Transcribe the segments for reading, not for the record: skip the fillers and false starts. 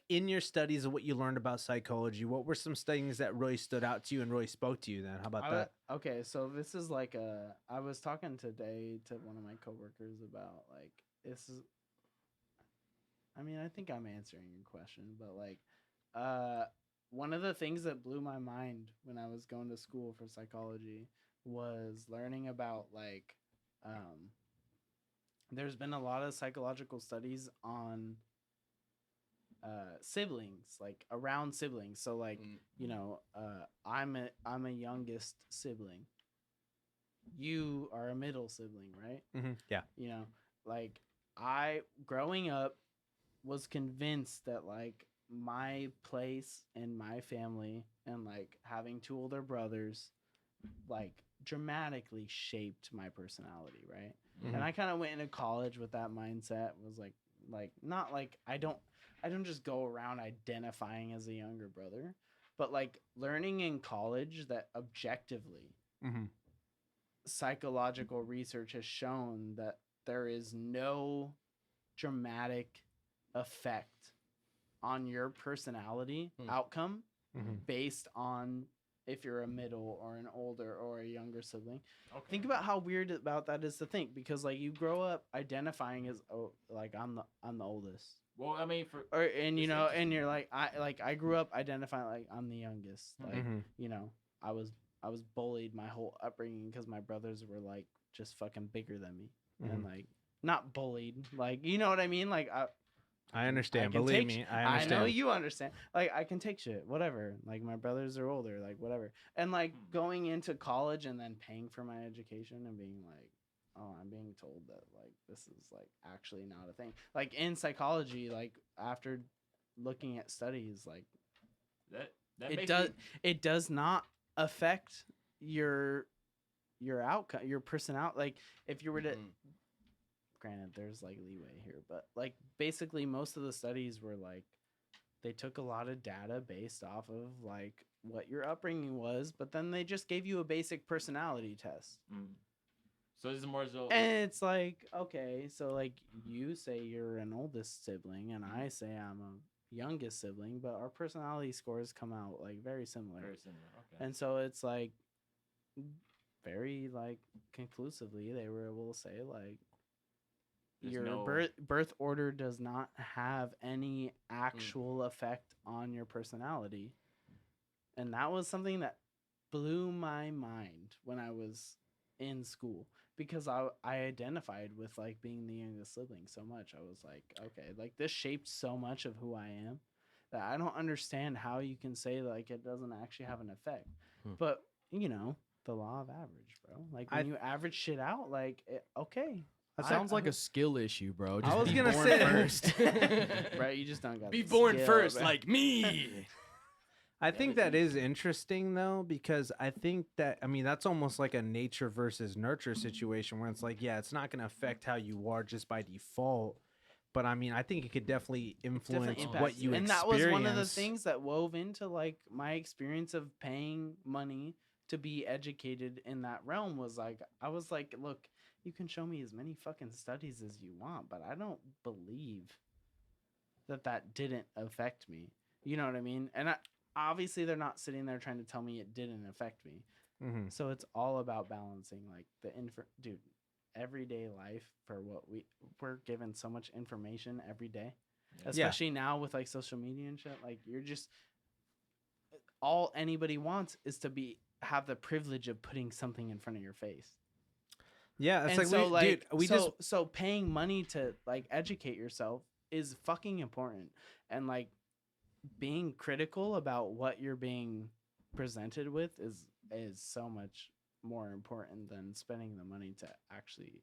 in your studies of what you learned about psychology, what were some things that really stood out to you and really spoke to you then? How about that? Okay, so this is like I was talking today to one of my coworkers about like this is. I mean, I think I'm answering your question, but like, one of the things that blew my mind when I was going to school for psychology was learning about like, um, there's been a lot of psychological studies on siblings, like around siblings. So like, I'm a youngest sibling. You are a middle sibling, right? Yeah. You know, like I growing up was convinced that like my place in my family and like having two older brothers like dramatically shaped my personality, right? And I kind of went into college with that mindset, was like not like I don't just go around identifying as a younger brother, but like learning in college that objectively psychological research has shown that there is no dramatic effect on your personality outcome based on if you're a middle or an older or a younger sibling. Okay. Think about how weird about that is to think, because like you grow up identifying as like I'm the oldest. Well, I mean, and you're like I grew up identifying like I'm the youngest. Like I was bullied my whole upbringing because my brothers were like just fucking bigger than me and like not bullied, like you know what I mean, like I understand. Believe me, I understand. I know you understand. Like, I can take shit, whatever. Like, my brothers are older, like, whatever. And, like, going into college and then paying for my education and being like, oh, I'm being told that, like, this is, like, actually not a thing. Like, in psychology, like, after looking at studies, like, it does not affect your outcome, your personality. Like, if you were to... Granted, there's like leeway here, but like basically most of the studies were like they took a lot of data based off of like what your upbringing was, but then they just gave you a basic personality test. So this is more so, and it's like, okay, so like you say you're an oldest sibling and I say I'm a youngest sibling, but our personality scores come out like very similar. Okay. And so it's like very like conclusively they were able to say like your birth order does not have any actual effect on your personality. And that was something that blew my mind when I was in school, because I identified with like being the youngest sibling so much. I was like, okay, like this shaped so much of who I am that I don't understand how you can say like it doesn't actually have an effect. But the law of average, bro. Like when you average shit out, like okay. That sounds like a skill issue, bro. Just I was gonna born say first. Right, you just don't got be the born skill, first, man. like me. I think that is interesting though, because I think that that's almost like a nature versus nurture situation where it's like, yeah, it's not gonna affect how you are just by default. But I think it could definitely influence what you experience. And that was one of the things that wove into like my experience of paying money to be educated in that realm. Was like, I was like, look, you can show me as many fucking studies as you want, but I don't believe that didn't affect me. You know what I mean? And obviously they're not sitting there trying to tell me it didn't affect me. So it's all about balancing like dude, everyday life for what we're given so much information every day, especially now with like social media and shit. Like you're just all anybody wants is to have the privilege of putting something in front of your face. Yeah, it's and like, so, so paying money to like educate yourself is fucking important, and like being critical about what you're being presented with is so much more important than spending the money to actually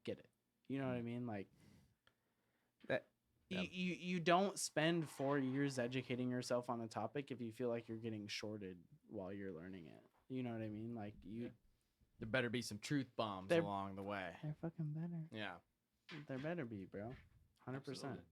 get it. You know what I mean? Like that. You don't spend 4 years educating yourself on a topic if you feel like you're getting shorted while you're learning it. You know what I mean? Like there better be some truth bombs along the way. They're fucking better. Yeah. There better be, bro. 100%.